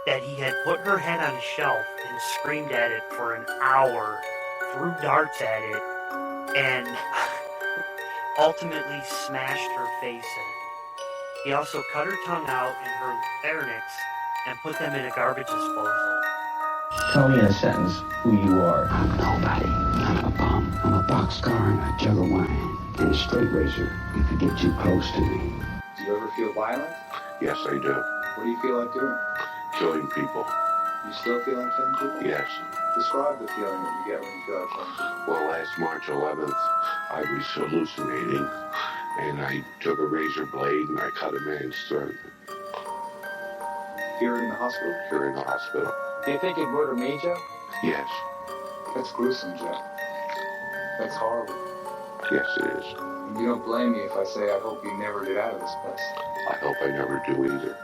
That he had put her head on a shelf and screamed at it for an hour, threw darts at it, and ultimately smashed her face in. He also cut her tongue out and her larynx and put them in a garbage disposal. Tell me in a sentence who you are. I'm nobody. I'm a bum. I'm a boxcar and a jug of wine and a straight razor if you get too close to me. Do you ever feel violent? Yes, I do. What do you feel like doing? Killing people. You still feel like killing people? Yes. Describe the feeling that you get when you feel like killing people. Well, last March 11th, I was hallucinating, and I took a razor blade and I cut a man's throat. Here in the hospital? Here in the hospital. Do you think it would have made you? Yes. That's gruesome, Jeff. That's horrible. Yes, it is. And you don't blame me if I say I hope you never get out of this place. I hope I never do either.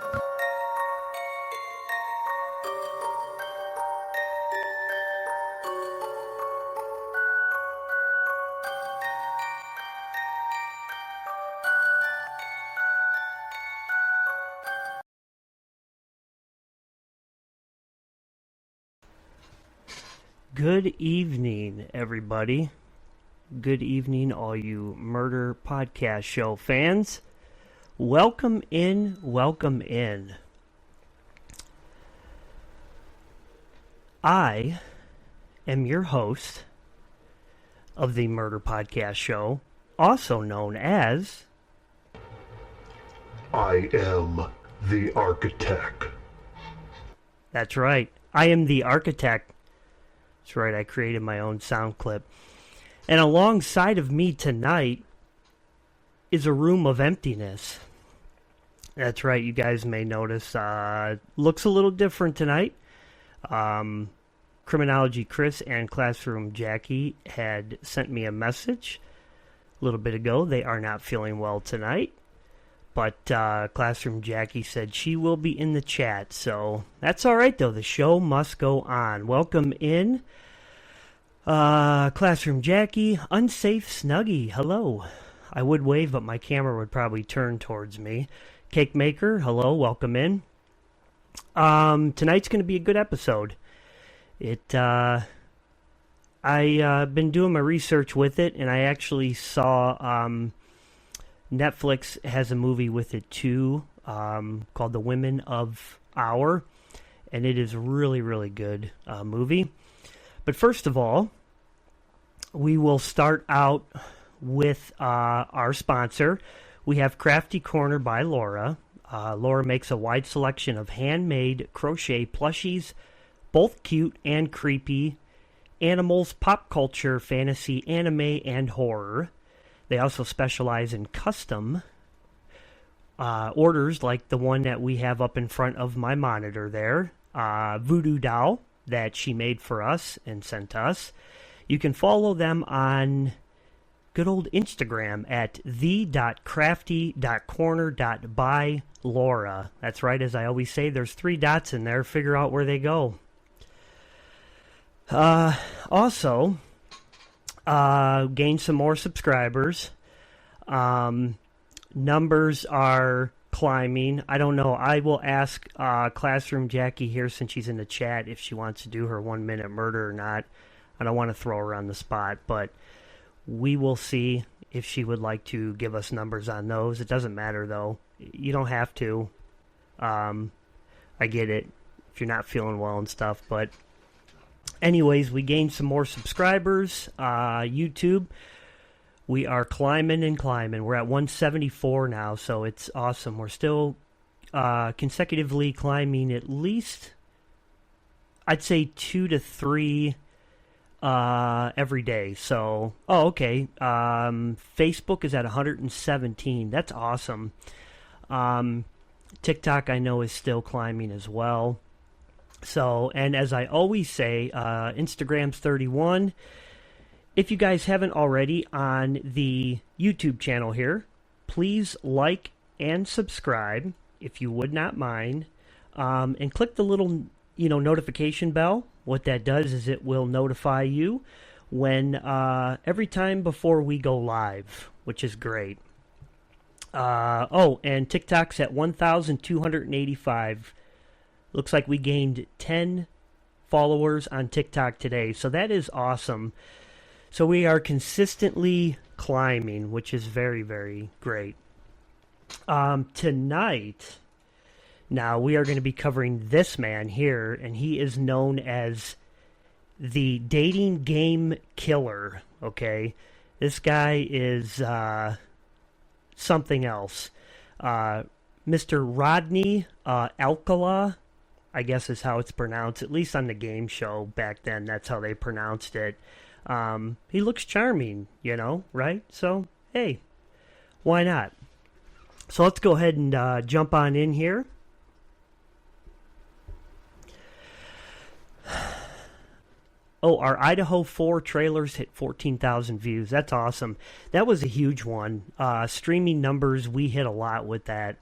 Good evening, everybody. Good evening, all you Murder Podcast Show fans. Welcome in, welcome in. I am your host of the Murder Podcast Show, also known as... I am the architect. That's right, I am the architect. That's right, I created my own sound clip. And alongside of me tonight is a room of emptiness. That's right, you guys may notice, looks a little different tonight. Criminology Chris and Classroom Jackie had sent me a message a little bit ago. They are not feeling well tonight. But Classroom Jackie said she will be in the chat. So that's all right, though. The show must go on. Welcome in. Classroom Jackie, Unsafe Snuggie, hello. I would wave, but my camera would probably turn towards me. Cake Maker, hello, welcome in. Tonight's going to be a good episode. I been doing my research with it, and I actually saw Netflix has a movie with it too, called The Women of Our, and it is a really, really good movie. But first of all, we will start out with our sponsor. We have Crafty Corner by Laura. Laura makes a wide selection of handmade crochet plushies, both cute and creepy, animals, pop culture, fantasy, anime, and horror. They also specialize in custom orders like the one that we have up in front of my monitor there. Voodoo Doll that she made for us and sent to us. You can follow them on good old Instagram at the.crafty.corner.by.Laura. That's right, as I always say, there's 3 dots in there. Figure out where they go. Also, gain some more subscribers. Numbers are climbing. I don't know. I will ask Classroom Jackie here, since she's in the chat, if she wants to do her 1 minute murder or not. I don't want to throw her on the spot, but we will see if she would like to give us numbers on those. It doesn't matter, though. You don't have to. I get it if you're not feeling well and stuff, but anyways, we gained some more subscribers. YouTube, we are climbing and climbing. We're at 174 now, so it's awesome. We're still consecutively climbing at least, I'd say, 2 to 3 every day. So, okay. Facebook is at 117. That's awesome. TikTok, I know, is still climbing as well. So, and as I always say, Instagram's 31. If you guys haven't already on the YouTube channel here, please like and subscribe, if you would not mind. And click the little, notification bell. What that does is it will notify you when every time before we go live, which is great. And TikTok's at 1,285. Looks like we gained 10 followers on TikTok today, so that is awesome. So we are consistently climbing, which is very, very great. Tonight, now we are going to be covering this man here, and he is known as the dating game killer, okay? This guy is something else. Mr. Rodney Alcala, I guess is how it's pronounced, at least on the game show back then, that's how they pronounced it. He looks charming, right? So, hey, why not? So let's go ahead and jump on in here. Oh, our Idaho 4 trailers hit 14,000 views. That's awesome. That was a huge one. Streaming numbers, we hit a lot with that.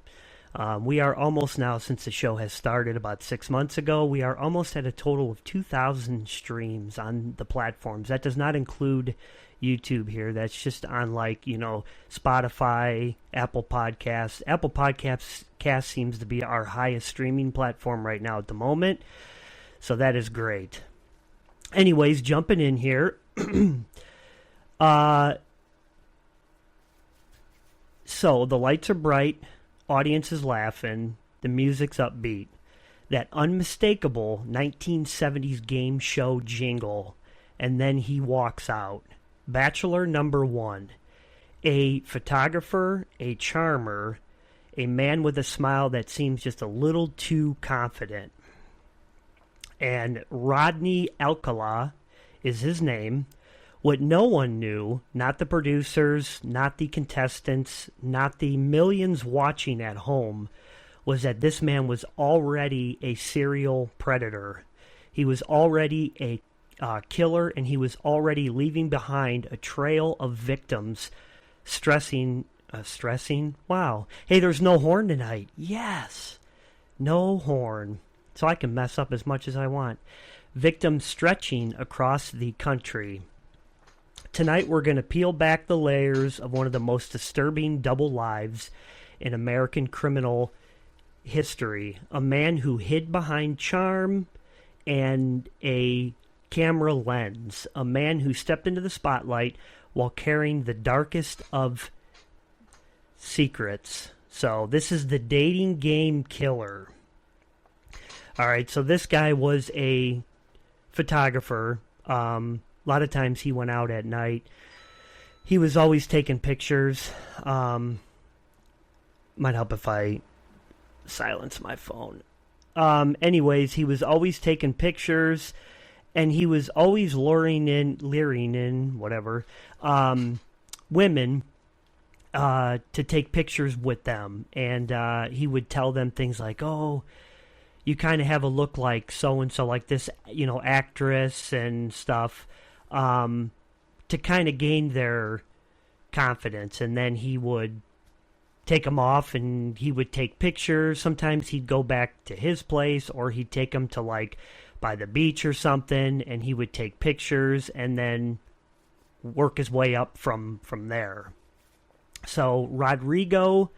We are almost now, since the show has started about 6 months ago, we are almost at a total of 2,000 streams on the platforms. That does not include YouTube here. That's just on Spotify, Apple Podcasts. Apple Podcasts seems to be our highest streaming platform right now at the moment. So that is great. Anyways, jumping in here. So the lights are bright. Audience is laughing, the music's upbeat. That unmistakable 1970s game show jingle, and then he walks out. Bachelor number 1. A photographer, a charmer, a man with a smile that seems just a little too confident. And Rodney Alcala is his name. What no one knew, not the producers, not the contestants, not the millions watching at home, was that this man was already a serial predator. He was already a killer, and he was already leaving behind a trail of victims. Stressing? Wow. Hey, there's no horn tonight. Yes. No horn. So I can mess up as much as I want. Victims stretching across the country. Tonight we're going to peel back the layers of one of the most disturbing double lives in American criminal history. A man who hid behind charm and a camera lens. A man who stepped into the spotlight while carrying the darkest of secrets. So this is the dating game killer. Alright, so this guy was a photographer. A lot of times he went out at night. He was always taking pictures. Might help if I silence my phone. Anyways, he was always taking pictures, and he was always leering in, whatever, women to take pictures with them. And he would tell them things like, oh, you kind of have a look like so-and-so, like this, actress and stuff, to kind of gain their confidence. And then he would take them off and he would take pictures. Sometimes he'd go back to his place, or he'd take them to by the beach or something, and he would take pictures and then work his way up from there. So Rodrigo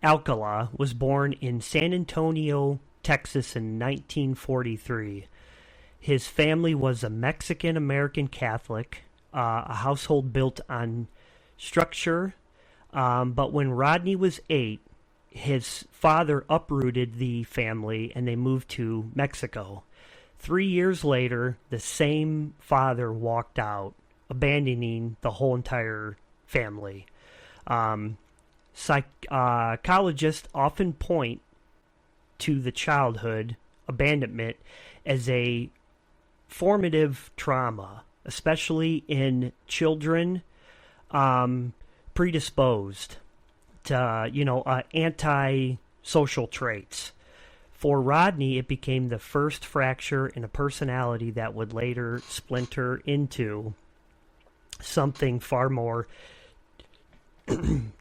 Alcala was born in San Antonio, Texas in 1943. His family was a Mexican-American Catholic, a household built on structure. But when Rodney was 8, his father uprooted the family and they moved to Mexico. 3 years later, the same father walked out, abandoning the whole entire family. Psychologists often point to the childhood abandonment as a formative trauma. especially in children predisposed to, anti-social traits. For Rodney, it became the first fracture in a personality that would later splinter into something far more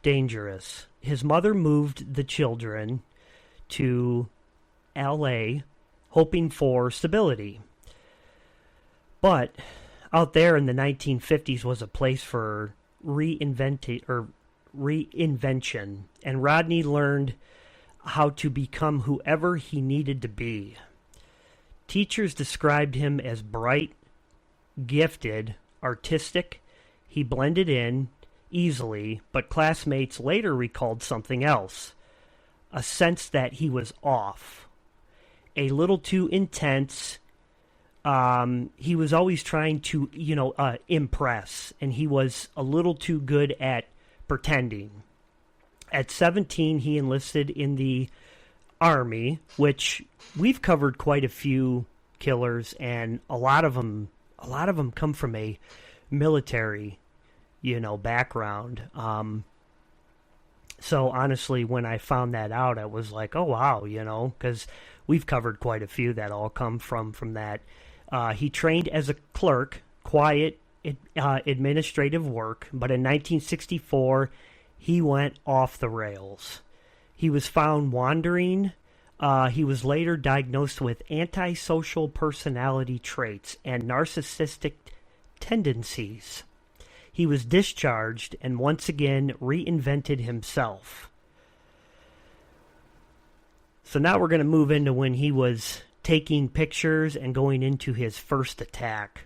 dangerous. His mother moved the children to L.A., hoping for stability. But out there in the 1950s was a place for reinvention, and Rodney learned how to become whoever he needed to be. Teachers described him as bright, gifted, artistic. He blended in easily, but classmates later recalled something else, a sense that he was off, a little too intense. He was always trying to, impress, and he was a little too good at pretending. At 17, he enlisted in the Army, which we've covered quite a few killers, and a lot of them come from a military, background. So honestly, when I found that out, I was like, oh wow, because we've covered quite a few that all come from that. He trained as a clerk, quiet administrative work, but in 1964, he went off the rails. He was found wandering. He was later diagnosed with antisocial personality traits and narcissistic tendencies. He was discharged and once again reinvented himself. So now we're going to move into when he was taking pictures and going into his first attack.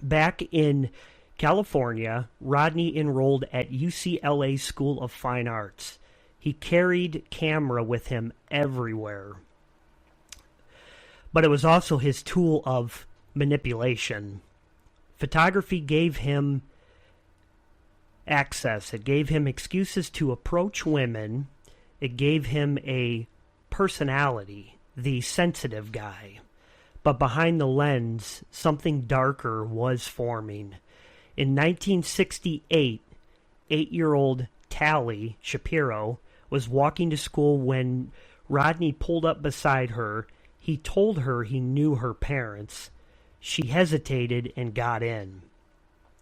Back in California, Rodney enrolled at UCLA School of Fine Arts. He carried camera with him everywhere. But it was also his tool of manipulation. Photography gave him access. It gave him excuses to approach women. It gave him a personality, the sensitive guy. But behind the lens, something darker was forming. In 1968, 8-year-old Tally Shapiro was walking to school when Rodney pulled up beside her. He told her he knew her parents. She hesitated and got in.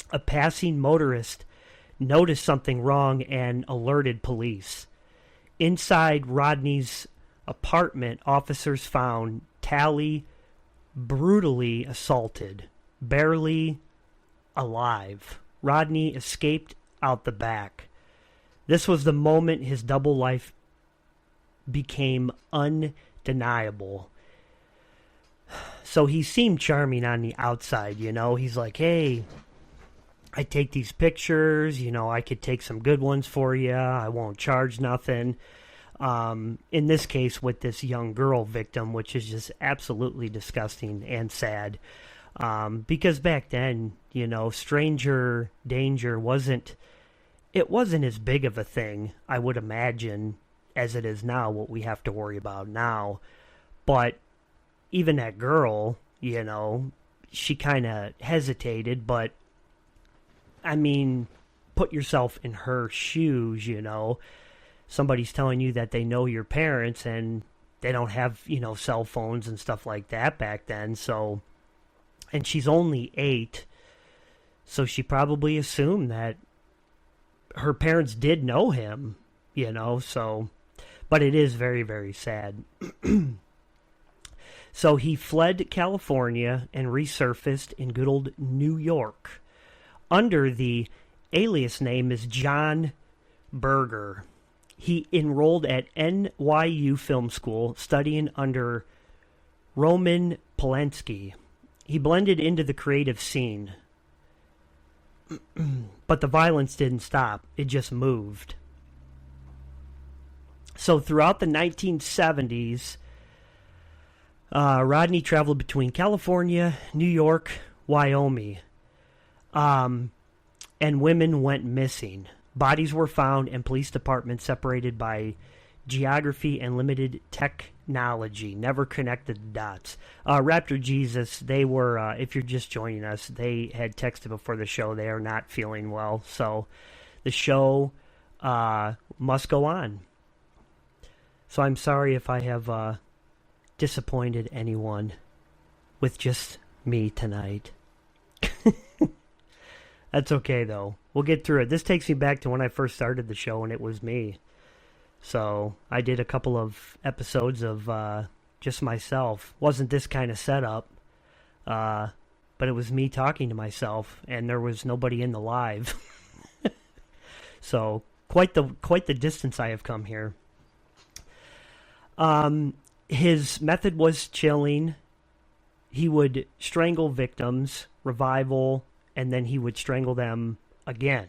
A passing motorist noticed something wrong and alerted police. Inside Rodney's apartment, officers found Tally brutally assaulted, barely alive. Rodney escaped out the back. This was the moment his double life became undeniable. So he seemed charming on the outside, He's like, hey, I take these pictures, I could take some good ones for you. I won't charge nothing. In this case, with this young girl victim, which is just absolutely disgusting and sad. Because back then, stranger danger wasn't as big of a thing, I would imagine, as it is now, what we have to worry about now. But even that girl, she kind of hesitated, but I mean, put yourself in her shoes, Somebody's telling you that they know your parents and they don't have, cell phones and stuff like that back then. So, and she's only 8. So she probably assumed that her parents did know him, so, but it is very, very sad. So he fled California and resurfaced in good old New York under the alias name is John Berger. He enrolled at NYU Film School, studying under Roman Polanski. He blended into the creative scene. But the violence didn't stop. It just moved. So throughout the 1970s, Rodney traveled between California, New York, Wyoming. And women went missing. Bodies were found and police departments separated by geography, and limited technology. Never connected the dots. Raptor Jesus, they were, if you're just joining us, they had texted before the show. They are not feeling well, so the show must go on. So I'm sorry if I have disappointed anyone with just me tonight. That's okay, though. We'll get through it. This takes me back to when I first started the show, and it was me. So I did a couple of episodes of just myself. Wasn't this kind of setup, but it was me talking to myself, and there was nobody in the live. So quite the distance I have come here. His method was chilling. He would strangle victims, revival, and then he would strangle them again.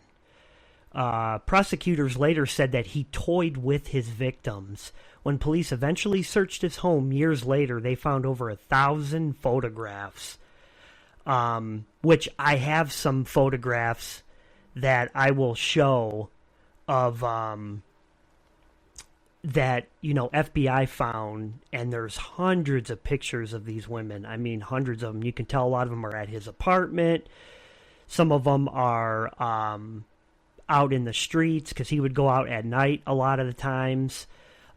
Prosecutors later said that he toyed with his victims. When police eventually searched his home years later, they found over 1,000 photographs, which I have some photographs that I will show of that, FBI found, and there's hundreds of pictures of these women. I mean, hundreds of them. You can tell a lot of them are at his apartment. Some of them are out in the streets because he would go out at night a lot of the times.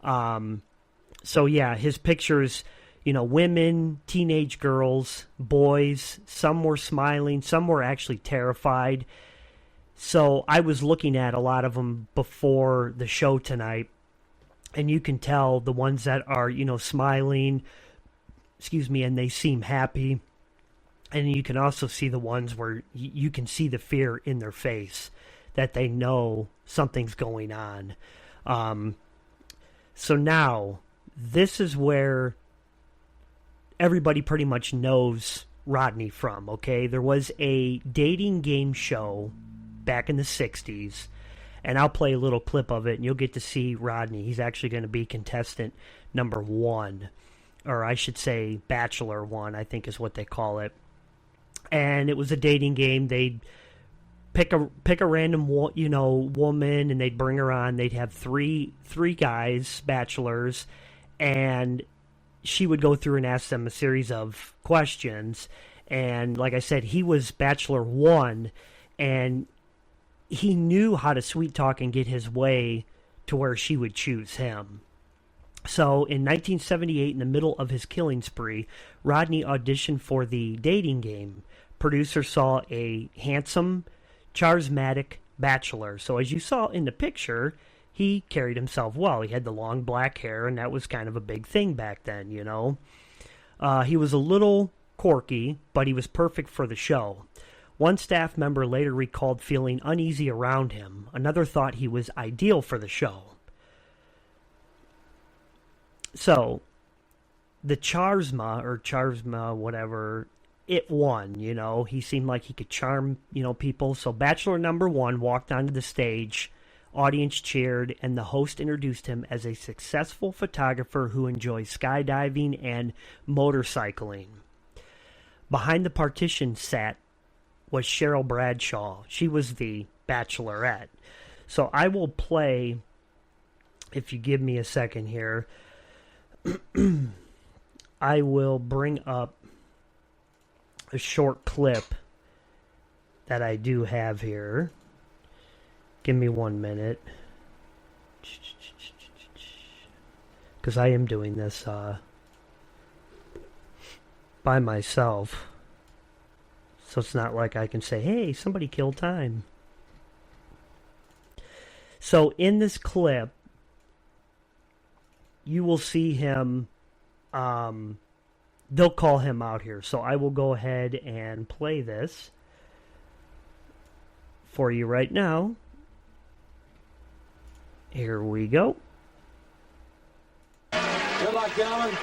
So, yeah, his pictures, women, teenage girls, boys, some were smiling, some were actually terrified. So I was looking at a lot of them before the show tonight, and you can tell the ones that are, smiling, and they seem happy. And you can also see the ones where you can see the fear in their face, that they know something's going on. So now, this is where everybody pretty much knows Rodney from, okay? There was a dating game show back in the 60s, and I'll play a little clip of it, and you'll get to see Rodney. He's actually going to be contestant number 1, or I should say Bachelor 1, I think is what they call it. And it was a dating game. They'd pick a random woman, and they'd bring her on. They'd have three guys, bachelors, and she would go through and ask them a series of questions. And like I said, he was Bachelor 1, and he knew how to sweet talk and get his way to where she would choose him. So in 1978, in the middle of his killing spree, Rodney auditioned for the dating game. Producers saw a handsome, charismatic bachelor. So as you saw in the picture, he carried himself well. He had the long black hair, and that was kind of a big thing back then, He was a little quirky, but he was perfect for the show. One staff member later recalled feeling uneasy around him. Another thought he was ideal for the show. So, the charisma, whatever, it won, He seemed like he could charm, people. So Bachelor number 1 walked onto the stage, audience cheered, and the host introduced him as a successful photographer who enjoys skydiving and motorcycling. Behind the partition was Cheryl Bradshaw. She was the Bachelorette. So I will play, if you give me a second here, I will bring up a short clip that I do have here. Give me 1 minute. Because I am doing this by myself. So it's not like I can say, hey, somebody kill time. So in this clip, you will see him, they'll call him out here. So I will go ahead and play this for you right now. Here we go. Good luck, gentlemen.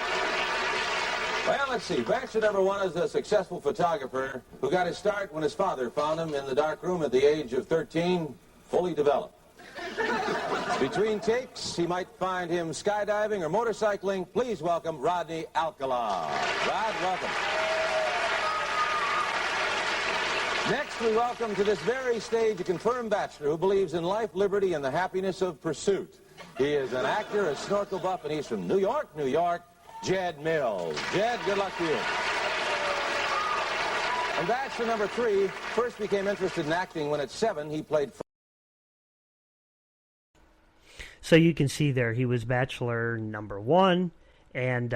Well, let's see. Bachelor number 1 is a successful photographer who got his start when his father found him in the dark room at the age of 13, fully developed. Between takes, he might find him skydiving or motorcycling. Please welcome Rodney Alcala. Rod, welcome. Next, we welcome to this very stage a confirmed bachelor who believes in life, liberty, and the happiness of pursuit. He is an actor, a snorkel buff, and he's from New York, New York, Jed Mills. Jed, good luck to you. And bachelor number 3 first became interested in acting when at 7 he played... So you can see there he was bachelor number 1, and,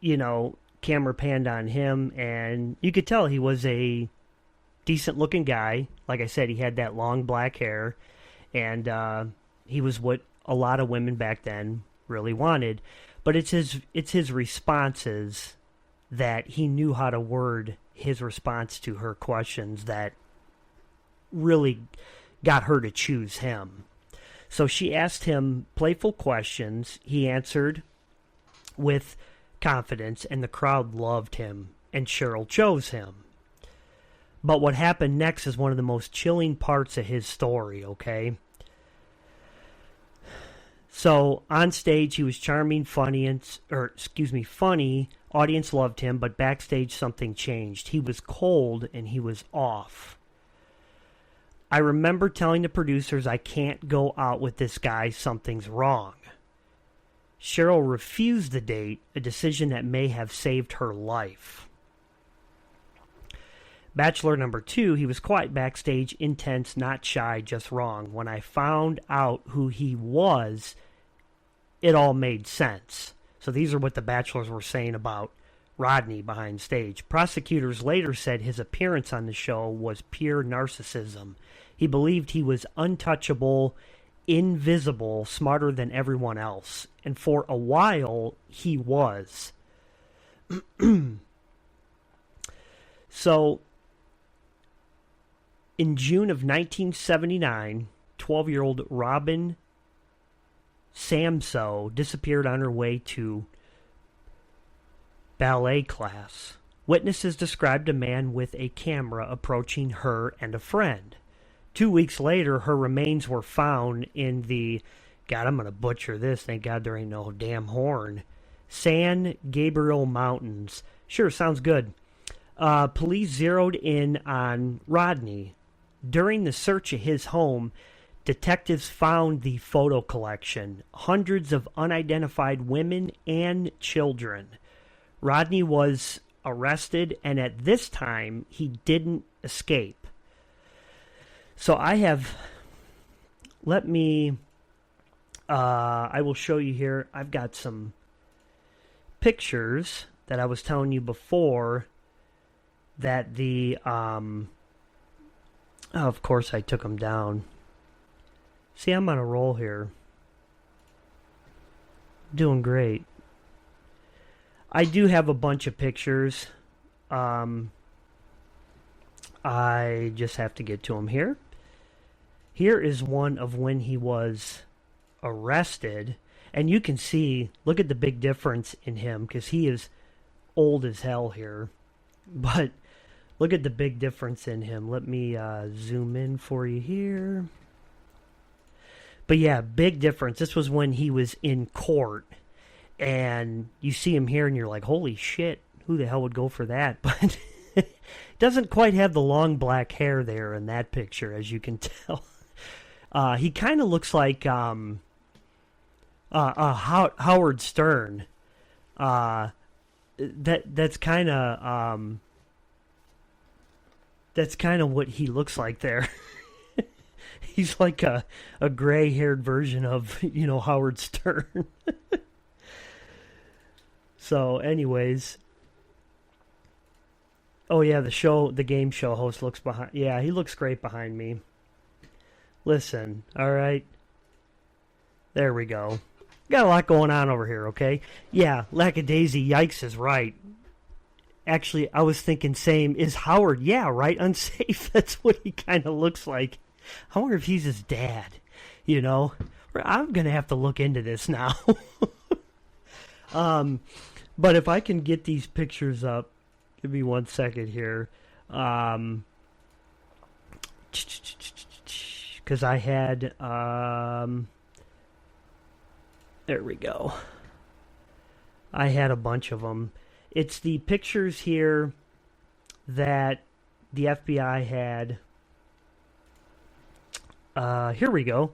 you know, camera panned on him, and you could tell he was a decent-looking guy. Like I said, he had that long black hair, and he was what a lot of women back then really wanted. But it's his responses that he knew how to word his response to her questions that really got her to choose him. So she asked him playful questions. He answered with confidence, and the crowd loved him, and Cheryl chose him. But what happened next is one of the most chilling parts of his story, okay? So, on stage, he was charming, funny. Audience loved him, but backstage something changed. He was cold, and he was off. I remember telling the producers, I can't go out with this guy, something's wrong. Cheryl refused the date, a decision that may have saved her life. Bachelor number 2, he was quiet backstage, intense, not shy, just wrong. When I found out who he was, it all made sense. So these are what the bachelors were saying about Rodney behind stage. Prosecutors later said his appearance on the show was pure narcissism. He believed he was untouchable, invisible, smarter than everyone else. And for a while, he was. So, in June of 1979, 12-year-old Robin Samso disappeared on her way to ballet class. Witnesses described a man with a camera approaching her and a friend. 2 weeks later, her remains were found in the, God, I'm going to butcher this, thank God there ain't no damn horn, San Gabriel Mountains. Sure, sounds good. Police zeroed in on Rodney. During the search of his home, detectives found the photo collection, hundreds of unidentified women and children. Rodney was arrested, and at this time, he didn't escape. So I will show you here, I've got some pictures that I was telling you before that of course I took them down. See, I'm on a roll here. Doing great. I do have a bunch of pictures. I just have to get to them here. Here is one of when he was arrested. And you can see, look at the big difference in him, because he is old as hell here. But look at the big difference in him. Let me zoom in for you here. But yeah, big difference. This was when he was in court. And you see him here and you're like, holy shit, who the hell would go for that? But doesn't quite have the long black hair there in that picture, as you can tell. He kind of looks like Howard Stern. That's kind of what he looks like there. He's like a gray-haired version of, Howard Stern. So, anyways. Oh, yeah, the game show host looks behind. Yeah, he looks great behind me. Listen, all right? There we go. Got a lot going on over here, okay? Yeah, lackadaisy, yikes is right. Actually, I was thinking same. Is Howard, yeah, right, unsafe? That's what he kind of looks like. I wonder if he's his dad, I'm going to have to look into this now. But if I can get these pictures up, give me 1 second here. Because I had, there we go. I had a bunch of them. It's the pictures here that the FBI had. Here we go.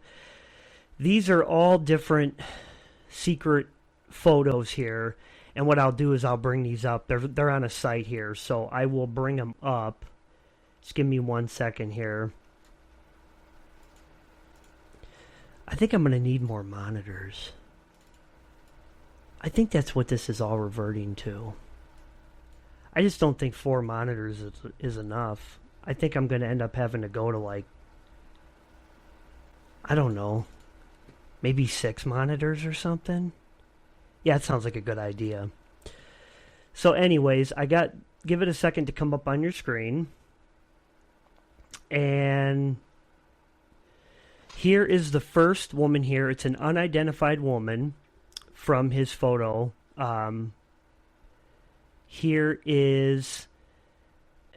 These are all different secret photos here, and what I'll do is I'll bring these up. They're on a site here, so I will bring them up. Just give me 1 second here. I think I'm going to need more monitors. I think that's what this is all reverting to. I just don't think 4 monitors is enough. I think I'm going to end up having to go to, like, I don't know, maybe 6 monitors or something? Yeah, it sounds like a good idea. So anyways, give it a second to come up on your screen. And here is the first woman here. It's an unidentified woman from his photo. Here is,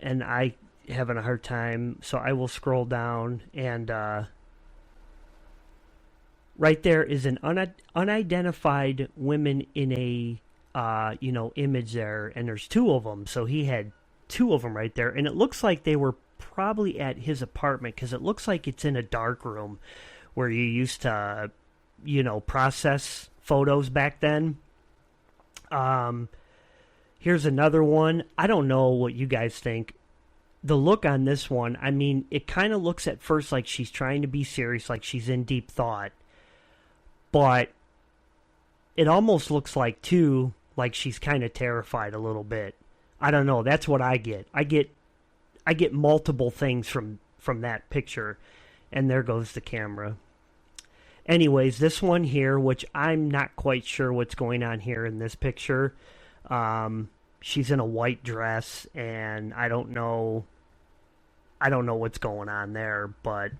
and I having a hard time, so I will scroll down, and right there is an unidentified woman in a image there, and there's 2 of them. So he had 2 of them right there, and it looks like they were probably at his apartment, because it looks like it's in a dark room where you used to, process photos back then. Here's another one. I don't know what you guys think. The look on this one, I mean, it kind of looks at first like she's trying to be serious, like she's in deep thought. But it almost looks like, too, like she's kind of terrified a little bit. I don't know. That's what I get. I get multiple things from that picture. And there goes the camera. Anyways, this one here, which I'm not quite sure what's going on here in this picture. She's in a white dress, and I don't know what's going on there, but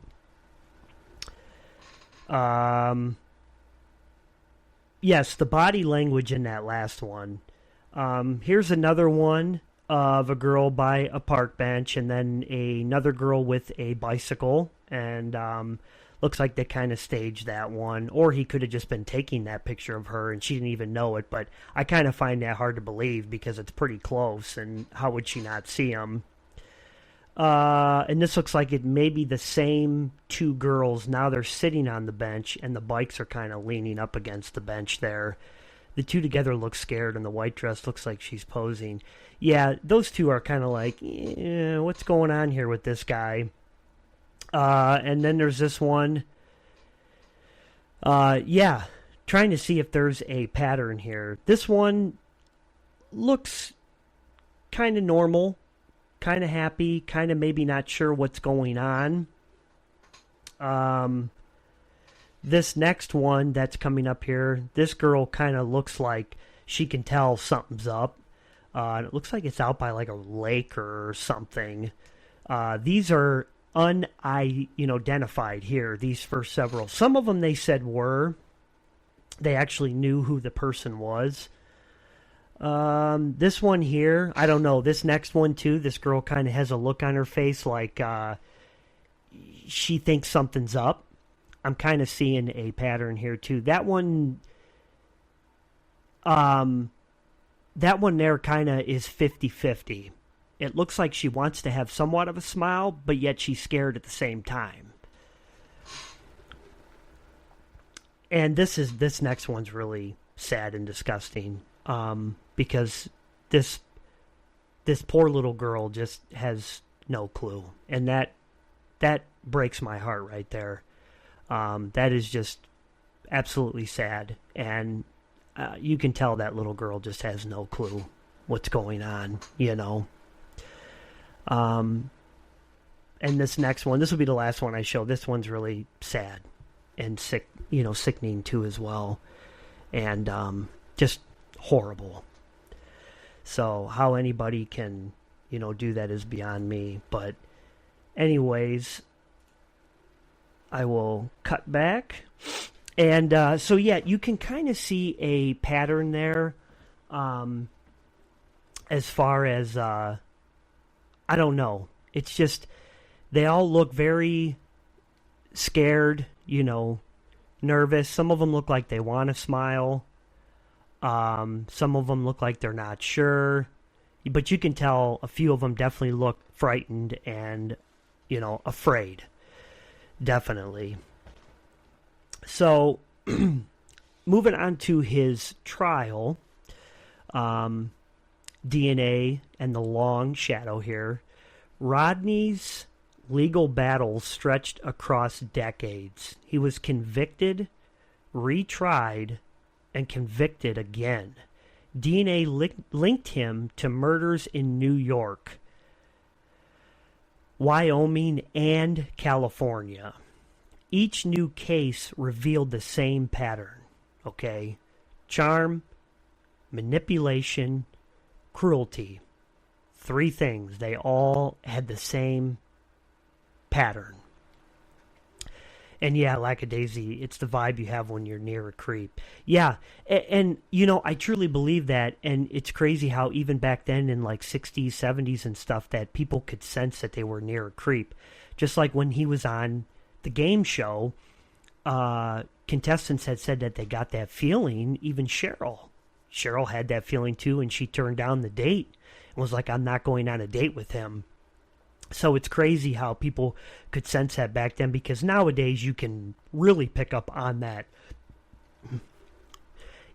yes, the body language in that last one. Here's another one of a girl by a park bench, and then another girl with a bicycle, and looks like they kind of staged that one, or he could have just been taking that picture of her and she didn't even know it, but I kind of find that hard to believe because it's pretty close, and how would she not see him? And this looks like it may be the same 2 girls. Now they're sitting on the bench, and the bikes are kind of leaning up against the bench there. The 2 together look scared, and the white dress looks like she's posing. Yeah, those 2 are kind of like, what's going on here with this guy? And then there's this one. Trying to see if there's a pattern here. This one looks kind of normal, kind of happy, kind of maybe not sure what's going on. This next one that's coming up here, this girl kind of looks like she can tell something's up. It looks like it's out by like a lake or something. These are unidentified here, these first several. Some of them they said they actually knew who the person was. This one here, I don't know. This next one too, this girl kind of has a look on her face like she thinks something's up. I'm kind of seeing a pattern here too. That one there kind of is 50-50. It looks like she wants to have somewhat of a smile, but yet she's scared at the same time. And this next one's really sad and disgusting, because this poor little girl just has no clue, and that breaks my heart right there. That is just absolutely sad, and you can tell that little girl just has no clue what's going on, And this next one, this will be the last one I show. This one's really sad and sick, sickening too as well, and just horrible. So how anybody can, do that is beyond me. But anyways, I will cut back. And so, yeah, you can kind of see a pattern there as far as, I don't know. It's just, they all look very scared, nervous. Some of them look like they want to smile. Some of them look like they're not sure. But you can tell a few of them definitely look frightened and, afraid. Definitely. So, moving on to his trial, DNA and the long shadow here. Rodney's legal battles stretched across decades. He was convicted, retried, and convicted again. DNA linked him to murders in New York, Wyoming, and California. Each new case revealed the same pattern, okay? Charm, manipulation, cruelty. 3 things. They all had the same pattern. And yeah, lackadaisy, it's the vibe you have when you're near a creep. Yeah, and you know, I truly believe that, and it's crazy how even back then in like 60s, 70s and stuff, that people could sense that they were near a creep. Just like when he was on the game show, contestants had said that they got that feeling. Even Cheryl had that feeling too, and she turned down the date and was like, I'm not going on a date with him. So it's crazy how people could sense that back then, because nowadays you can really pick up on that.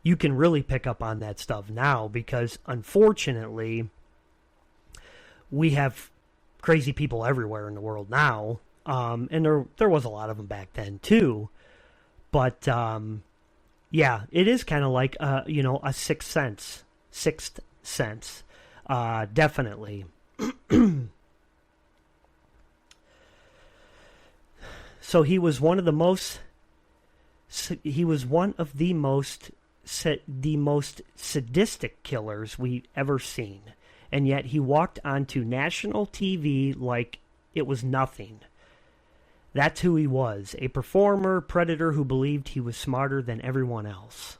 You can really pick up on that stuff now, because unfortunately we have crazy people everywhere in the world now. And there was a lot of them back then too. But yeah, it is kind of like you know, a sixth sense. Definitely. So he was one of the most sadistic killers we've ever seen. And yet he walked onto national TV like it was nothing. That's who he was, a performer, predator who believed he was smarter than everyone else.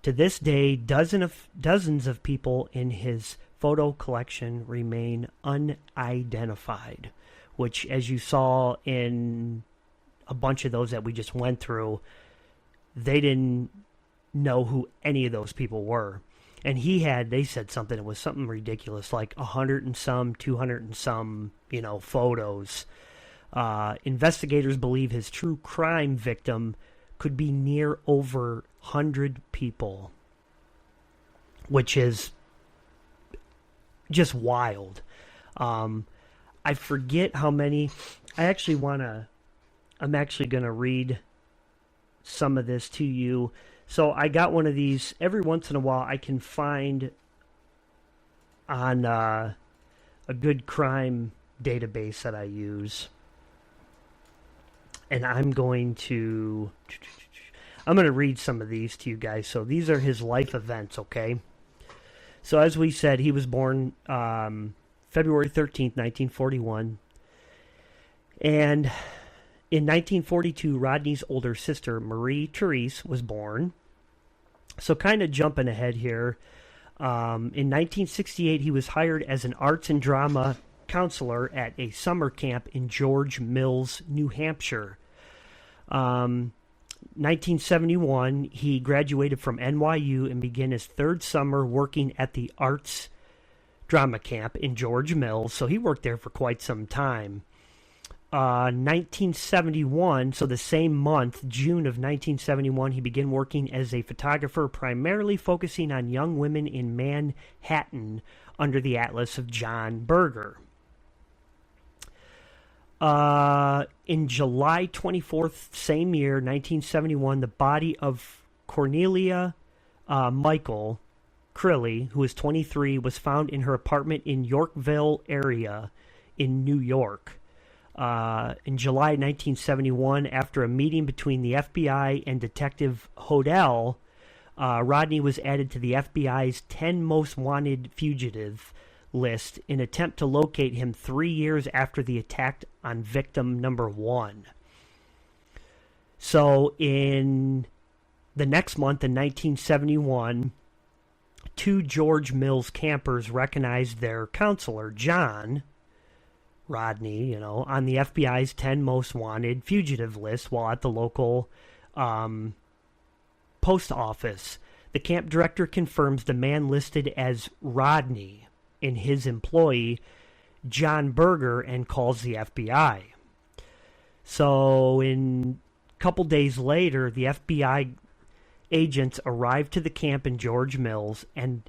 To this day, dozens of people in his photo collection remain unidentified, which, as you saw in a bunch of those that we just went through, they didn't know who any of those people were. And they said something, it was something ridiculous, like 100 and some, 200 and some, you know, photos. Investigators believe his true crime victim could be near over 100 people, which is just wild. I forget how many. I'm actually going to read some of this to you. So I got one of these. Every once in a while I can find on a good crime database that I use. And I'm going to read some of these to you guys. So these are his life events, okay? So as we said, he was born February 13th, 1941. And in 1942, Rodney's older sister, Marie Therese, was born. So kind of jumping ahead here. In 1968, he was hired as an arts and drama counselor at a summer camp in George Mills, New Hampshire. 1971, he graduated from NYU and began his 3rd summer working at the arts drama camp in George Mills. So he worked there for quite some time. 1971, so the same month, June of 1971, he began working as a photographer, primarily focusing on young women in Manhattan under the atlas of John Berger. In July 24th, same year, 1971, the body of Cornelia Michael Crilly, who was 23, was found in her apartment in Yorkville area in New York. In July 1971, after a meeting between the FBI and Detective Hodel, Rodney was added to the FBI's 10 most wanted fugitive list in attempt to locate him 3 years after the attack on victim number 1. So in the next month, in 1971, 2 George Mills campers recognized their counselor, John Rodney, on the FBI's 10 most wanted fugitive list while at the local post office. The camp director confirms the man listed as Rodney in his employee, John Berger, and calls the FBI. So in a couple days later, the FBI agents arrived to the camp in George Mills, and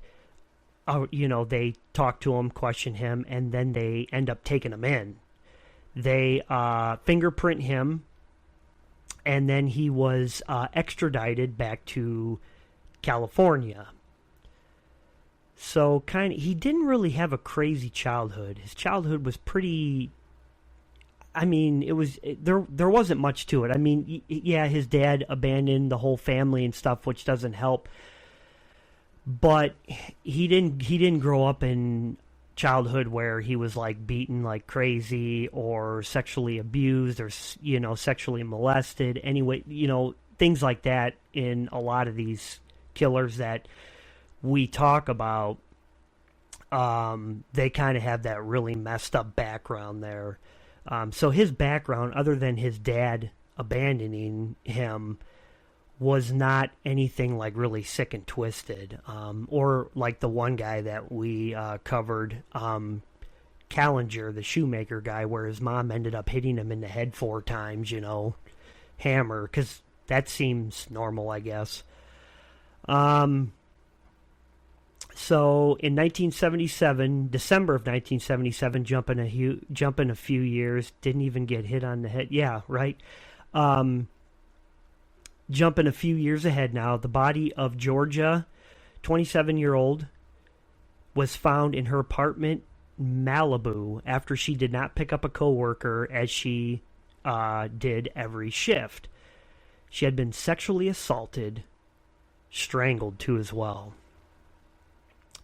they talk to him, question him, and then they end up taking him in. They fingerprint him, and then he was extradited back to California. So he didn't really have a crazy childhood. His childhood was pretty. I mean, there wasn't much to it. I mean, yeah, his dad abandoned the whole family and stuff, which doesn't help. But he didn't grow up in childhood where he was like beaten like crazy or sexually abused or sexually molested. Anyway, things like that in a lot of these killers that we talk about. They kind of have that really messed up background there. So his background, other than his dad abandoning him, was not anything like really sick and twisted. Or like the one guy that we covered, Callinger, the shoemaker guy, where his mom ended up hitting him in the head 4 times, hammer, because that seems normal, I guess. So in 1977, December of 1977, jumping a few years, didn't even get hit on the head. Yeah, right. Jumping a few years ahead now, the body of Georgia, 27-year-old, was found in her apartment, Malibu, after she did not pick up a coworker as she did every shift. She had been sexually assaulted, strangled too as well.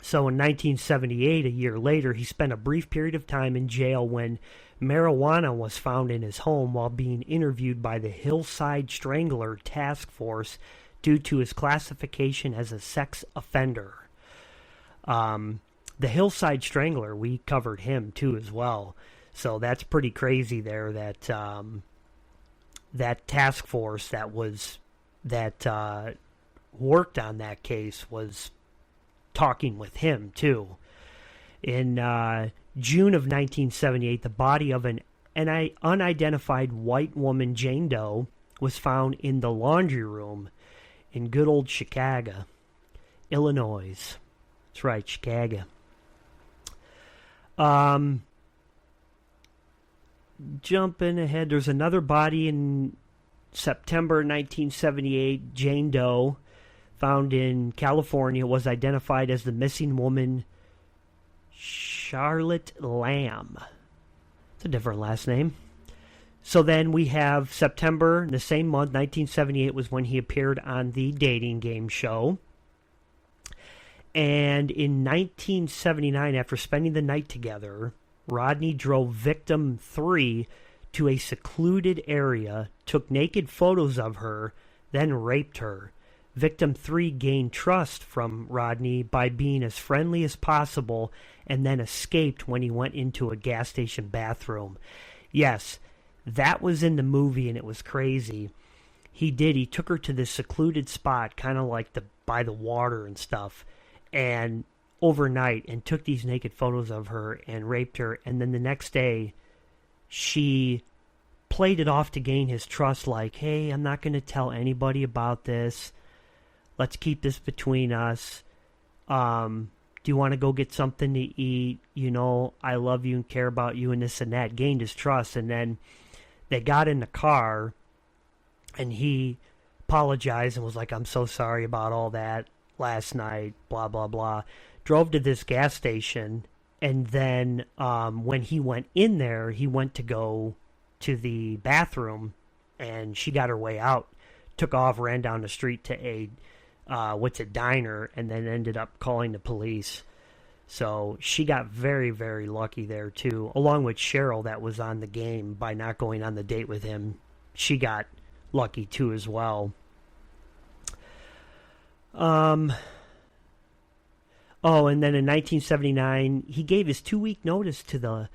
So in 1978, a year later, he spent a brief period of time in jail when marijuana was found in his home while being interviewed by the Hillside Strangler Task Force due to his classification as a sex offender. The Hillside Strangler, we covered him too as well. So that's pretty crazy there that that task force that worked on that case was talking with him too. In June of 1978, the body of an unidentified white woman, Jane Doe, was found in the laundry room in good old Chicago, Illinois. That's right, Chicago. Jumping ahead, there's another body in September 1978, Jane Doe, found in California, was identified as the missing woman, Charlotte Lamb. It's a different last name. So then we have September, the same month, 1978, was when he appeared on the dating game show. And in 1979, after spending the night together, Rodney drove victim 3 to a secluded area, took naked photos of her, then raped her. Victim 3 gained trust from Rodney by being as friendly as possible and then escaped when he went into a gas station bathroom. Yes, that was in the movie and it was crazy. He took her to this secluded spot, kind of like by the water and stuff, and overnight, and took these naked photos of her and raped her. And then the next day, she played it off to gain his trust, like, hey, I'm not going to tell anybody about this. Let's keep this between us. Do you want to go get something to eat? I love you and care about you and this and that. Gained his trust. And then they got in the car and he apologized and was like, I'm so sorry about all that last night, blah, blah, blah. Drove to this gas station. And then when he went in there, he went to go to the bathroom and she got her way out. Took off, ran down the street to a diner, and then ended up calling the police. So she got very, very lucky there too, along with Cheryl that was on the game by not going on the date with him. She got lucky too as well. And then in 1979, he gave his 2-week notice to the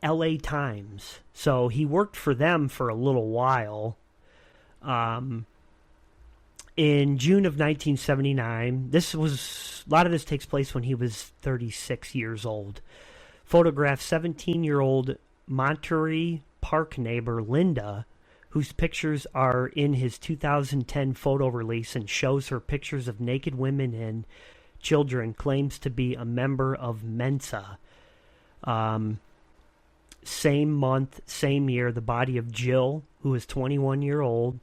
LA Times. So he worked for them for a little while. In June of 1979, a lot of this takes place when he was 36 years old. Photographed 17-year-old Monterey Park neighbor Linda, whose pictures are in his 2010 photo release and shows her pictures of naked women and children, claims to be a member of Mensa. Same month, same year, the body of Jill, who is 21-year-old,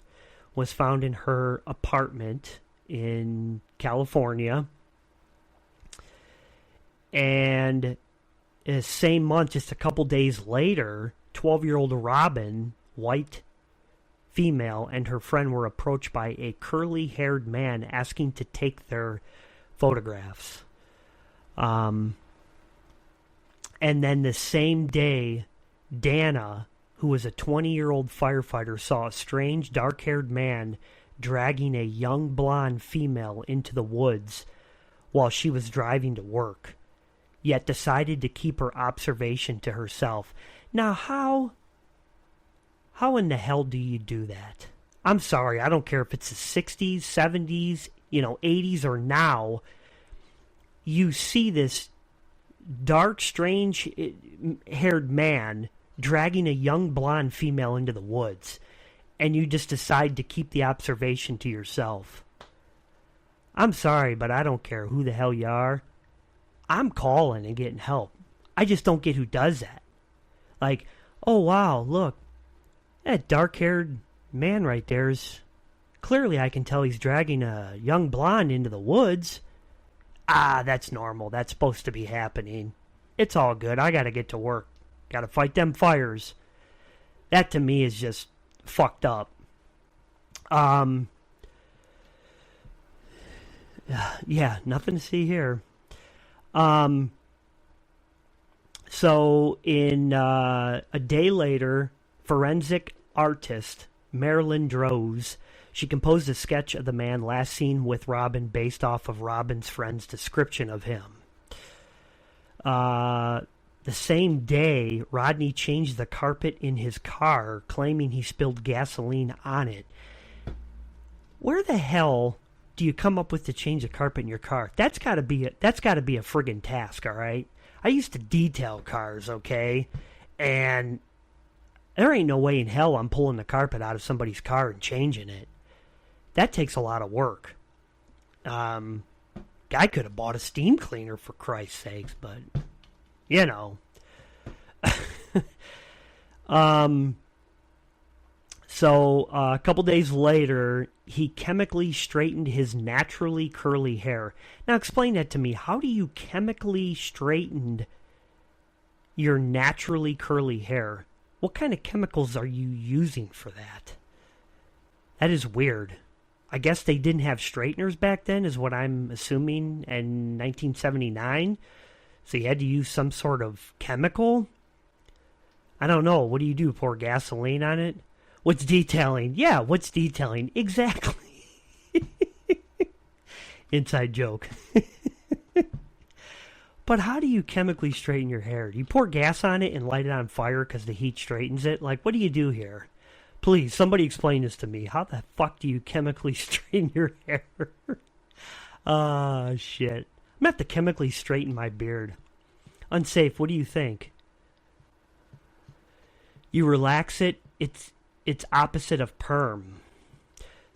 was found in her apartment in California. And same month, just a couple days later, 12-year-old Robin, white female, and her friend were approached by a curly-haired man asking to take their photographs. And then the same day, Dana, who was a 20-year-old firefighter, saw a strange dark-haired man dragging a young blonde female into the woods while she was driving to work, yet decided to keep her observation to herself. Now, how in the hell do you do that? I'm sorry, I don't care if it's the 60s, 70s, 80s, or now. You see this dark, strange-haired man dragging a young blonde female into the woods, and you just decide to keep the observation to yourself. I'm sorry, but I don't care who the hell you are. I'm calling and getting help. I just don't get who does that. Like, oh wow, look, that dark-haired man right there is... Clearly I can tell he's dragging a young blonde into the woods. Ah, that's normal. That's supposed to be happening. It's all good. I gotta get to work. Gotta fight them fires. That to me is just fucked up. Yeah, nothing to see here. So in a day later, forensic artist Marilyn Droz, she composed a sketch of the man last seen with Robin based off of Robin's friend's description of him. The same day, Rodney changed the carpet in his car, claiming he spilled gasoline on it. Where the hell do you come up with to change the carpet in your car? That's got to be a friggin' task, all right? I used to detail cars, okay? And there ain't no way in hell I'm pulling the carpet out of somebody's car and changing it. That takes a lot of work. Guy could have bought a steam cleaner, for Christ's sakes, but... So a couple days later, he chemically straightened his naturally curly hair. Now explain that to me. How do you chemically straighten your naturally curly hair? What kind of chemicals are you using for that? That is weird. I guess they didn't have straighteners back then, is what I'm assuming, in 1979. So you had to use some sort of chemical? I don't know. What do? Pour gasoline on it? What's detailing? Yeah, what's detailing? Exactly. Inside joke. But how do you chemically straighten your hair? Do you pour gas on it and light it on fire because the heat straightens it? Like, what do you do here? Please, somebody explain this to me. How the fuck do you chemically straighten your hair? Shit. I'm going to have to chemically straighten my beard. Unsafe, what do you think? You relax it, it's opposite of perm.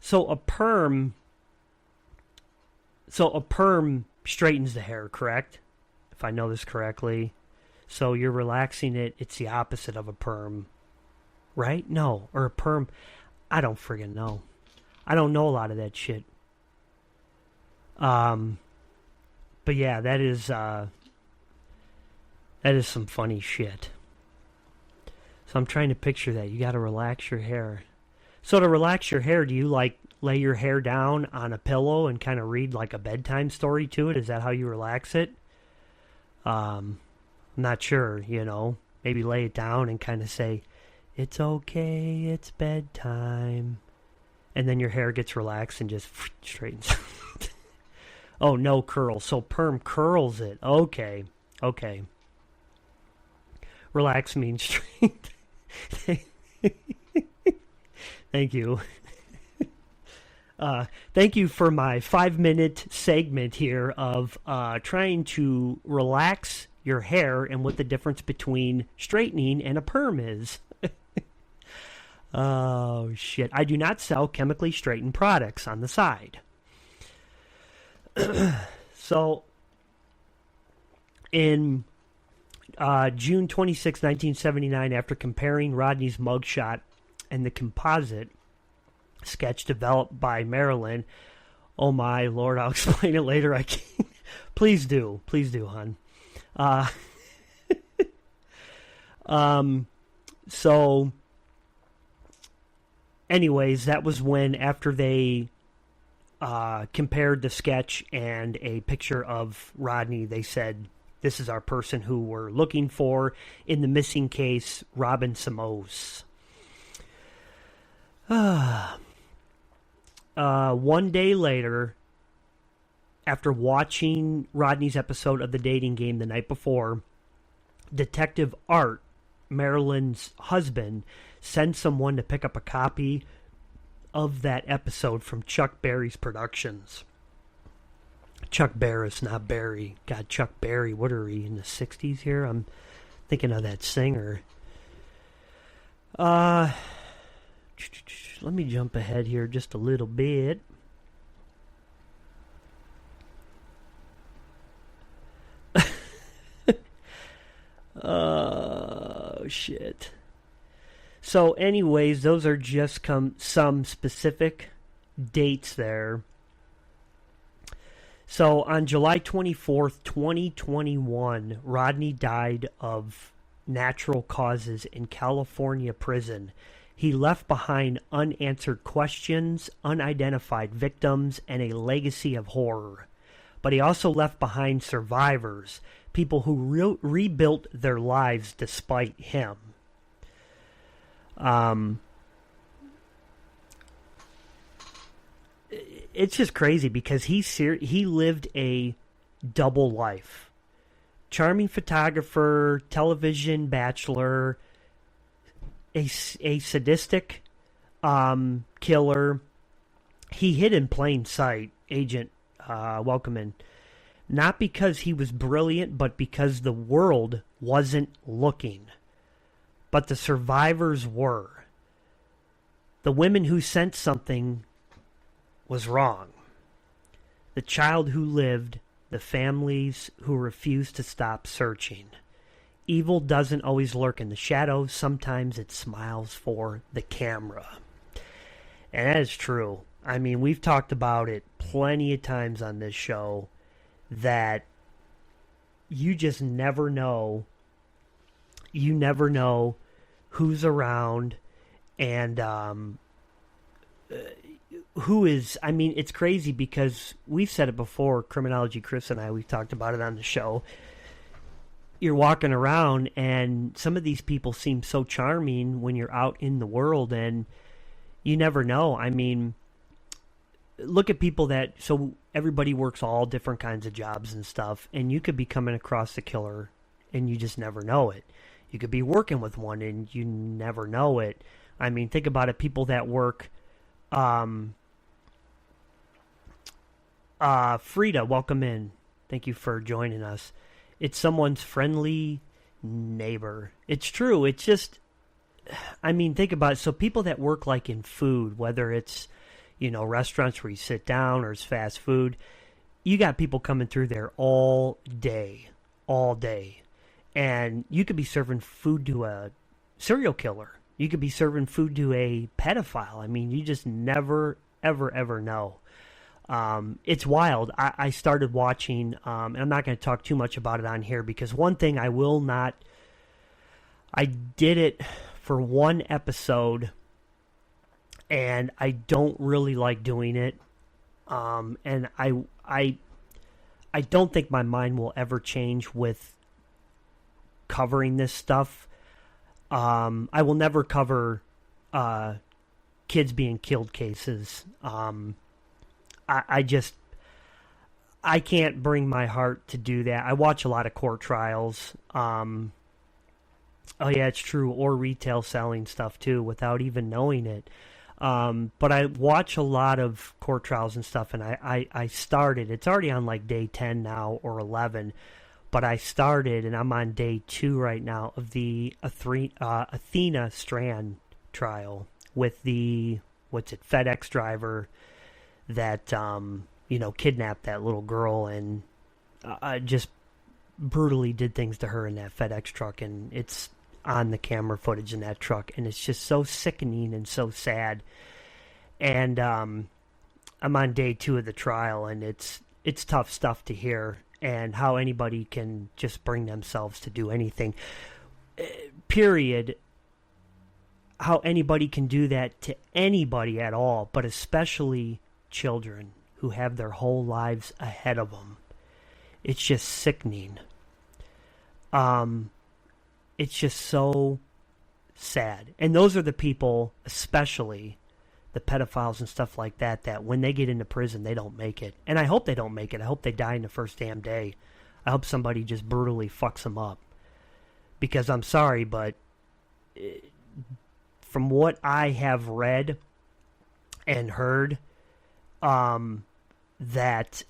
So a perm straightens the hair, correct? If I know this correctly. So you're relaxing it, it's the opposite of a perm. Right? No. Or a perm. I don't friggin' know. I don't know a lot of that shit. But yeah, that is some funny shit. So I'm trying to picture that. You gotta relax your hair. So to relax your hair, do you like lay your hair down on a pillow and kind of read like a bedtime story to it? Is that how you relax it? I'm not sure, Maybe lay it down and kind of say, "It's okay, it's bedtime." And then your hair gets relaxed and just straightens. Oh, no curl. So perm curls it. Okay. Relax means straight. Thank you. Thank you for my 5-minute segment here of trying to relax your hair and what the difference between straightening and a perm is. Oh, shit. I do not sell chemically straightened products on the side. So, in June 26, 1979, after comparing Rodney's mugshot and the composite sketch developed by Marilyn, oh my Lord, I'll explain it later. I can't. Please do, hon. So, anyways, that was when, after they compared the sketch and a picture of Rodney, they said, this is our person who we're looking for in the missing case, Robin Samos. One day later, after watching Rodney's episode of The Dating Game the night before, Detective Art, Marilyn's husband, sends someone to pick up a copy of that episode from Chuck Berry's Productions. Chuck Barris, not Barry. God, Chuck Berry, what are we, in the 60s here? I'm thinking of that singer. Let me jump ahead here just a little bit. Oh, shit. So, anyways, those are just some specific dates there. So, on July 24th, 2021, Rodney died of natural causes in California prison. He left behind unanswered questions, unidentified victims, and a legacy of horror. But he also left behind survivors, people who rebuilt their lives despite him. It's just crazy because he lived a double life. Charming photographer, television bachelor, a sadistic killer. He hid in plain sight, Agent welcome in. Not because he was brilliant, but because the world wasn't looking. But the survivors were. The women who sensed something was wrong. The child who lived, the families who refused to stop searching. Evil doesn't always lurk in the shadows. Sometimes it smiles for the camera. And that is true. I mean, we've talked about it plenty of times on this show, that you just never know. You never know who's around and who is. I mean, it's crazy because we've said it before. Criminology Chris and I, we've talked about it on the show. You're walking around and some of these people seem so charming when you're out in the world, and you never know. I mean, look at people so everybody works all different kinds of jobs and stuff, and you could be coming across the killer and you just never know it. You could be working with one and you never know it. I mean, think about it. People that work, Frida, welcome in. Thank you for joining us. It's someone's friendly neighbor. It's true. It's just, I mean, think about it. So people that work like in food, whether it's, restaurants where you sit down or it's fast food, you got people coming through there all day. And you could be serving food to a serial killer. You could be serving food to a pedophile. I mean, you just never, ever know. It's wild. I started watching, and I'm not going to talk too much about it on here because one thing I did it for one episode, and I don't really like doing it. And I don't think my mind will ever change with covering this stuff. I will never cover kids being killed cases. I can't bring my heart to do that. I watch a lot of court trials. Oh yeah, it's true. Or retail selling stuff too, without even knowing it. But I watch a lot of court trials and stuff, and I started. It's already on like day 10 now or 11. But I started, and I'm on day 2 right now of the Athena Strand trial. with the, FedEx driver that, kidnapped that little girl and just brutally did things to her in that FedEx truck. And it's on the camera footage in that truck. And it's just so sickening and so sad. And I'm on day 2 of the trial, and it's tough stuff to hear, and how anybody can just bring themselves to do anything. Period. How anybody can do that to anybody at all, but especially children who have their whole lives ahead of them. It's just sickening. It's just so sad. And those are the people, especially the pedophiles and stuff like that, that when they get into prison, they don't make it. And I hope they don't make it. I hope they die in the first damn day. I hope somebody just brutally fucks them up. Because I'm sorry, but from what I have read and heard, that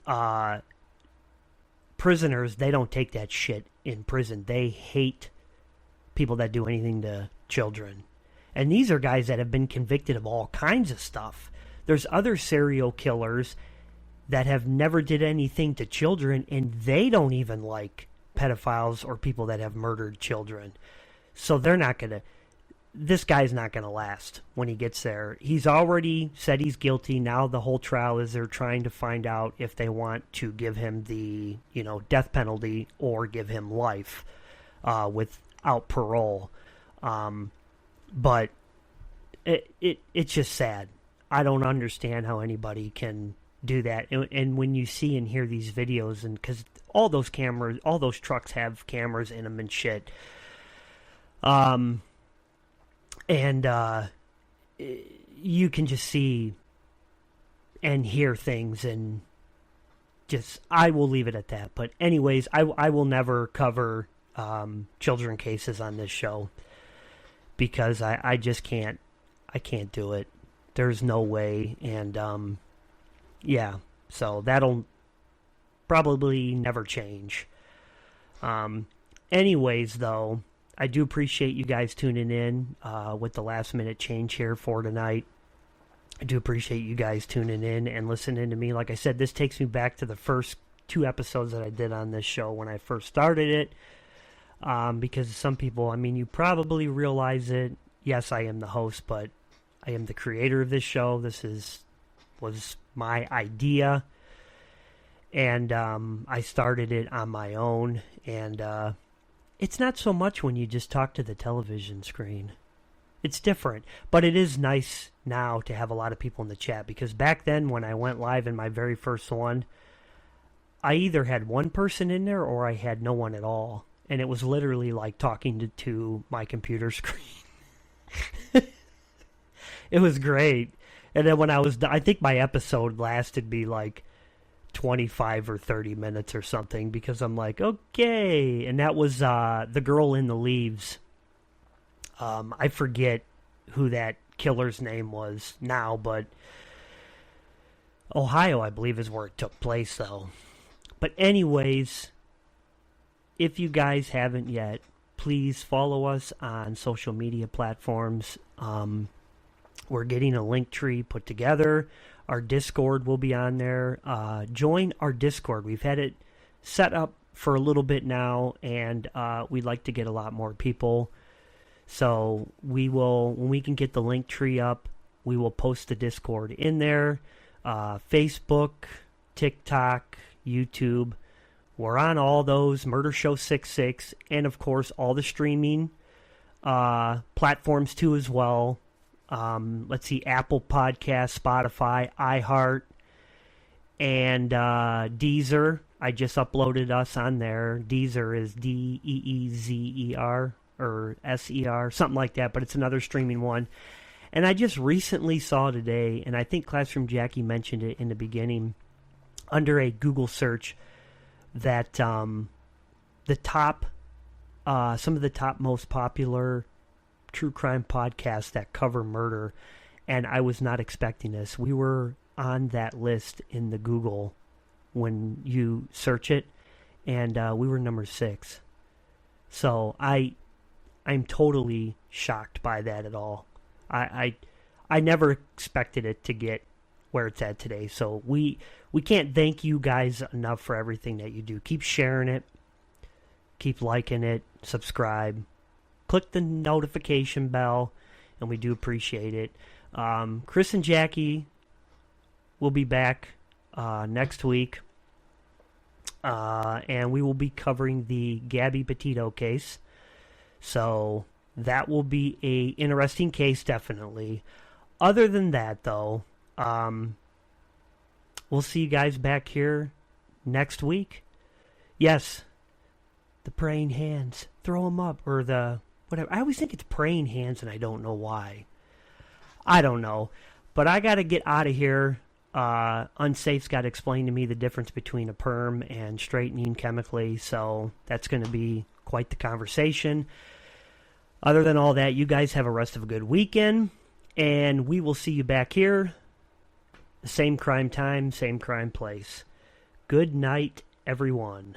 prisoners, they don't take that shit in prison. They hate people that do anything to children. And these are guys that have been convicted of all kinds of stuff. There's other serial killers that have never did anything to children, and they don't even like pedophiles or people that have murdered children. So they're not going to... This guy's not going to last when he gets there. He's already said he's guilty. Now the whole trial is they're trying to find out if they want to give him the, death penalty or give him life without parole. But it's just sad. I don't understand how anybody can do that. And when you see and hear these videos, and because all those trucks have cameras in them and shit. And you can just see and hear things, and just, I will leave it at that. But anyways, I will never cover children cases on this show, because I just can't. I can't do it. There's no way. And yeah, so that'll probably never change. Anyways, though, I do appreciate you guys tuning in with the last minute change here for tonight. I do appreciate you guys tuning in and listening to me. Like I said, this takes me back to the first 2 episodes that I did on this show when I first started it. Because some people, you probably realize it. Yes, I am the host, but I am the creator of this show. This was my idea. And I started it on my own. And it's not so much when you just talk to the television screen. It's different. But it is nice now to have a lot of people in the chat. Because back then, when I went live in my very first one, I either had one person in there or I had no one at all. And it was literally like talking to my computer screen. It was great. And then when I was done, I think my episode lasted me like 25 or 30 minutes or something, because I'm like, okay. And that was The Girl in the Leaves. I forget who that killer's name was now, but Ohio, I believe, is where it took place, though. But anyways, if you guys haven't yet, please follow us on social media platforms. We're getting a link tree put together. Our Discord will be on there. Join our Discord. We've had it set up for a little bit now, and we'd like to get a lot more people. So we will, when we can get the link tree up, we will post the Discord in there. Facebook, TikTok, YouTube. We're on all those, Murder Show 66, and of course all the streaming platforms too as well. Let's see, Apple Podcasts, Spotify, iHeart, and Deezer. I just uploaded us on there. Deezer is Deezer or SER, something like that, but it's another streaming one. And I just recently saw today, and I think Classroom Jackie mentioned it in the beginning, under a Google search, that some of the top most popular true crime podcasts that cover murder, and I was not expecting this. We were on that list in the Google when you search it, and we were number 6. So I'm totally shocked by that at all. I I never expected it to get where it's at today. So we can't thank you guys enough for everything that you do. Keep sharing it. Keep liking it. Subscribe. Click the notification bell, and we do appreciate it. Chris and Jackie will be back next week, and we will be covering the Gabby Petito case. So that will be a interesting case, definitely. Other than that, though, we'll see you guys back here next week. Yes, the praying hands. Throw them up, or the whatever. I always think it's praying hands, and I don't know why. I don't know. But I got to get out of here. Unsafe's got to explain to me the difference between a perm and straightening chemically, so that's going to be quite the conversation. Other than all that, you guys have a rest of a good weekend, and we will see you back here. Same crime time, same crime place. Good night, everyone.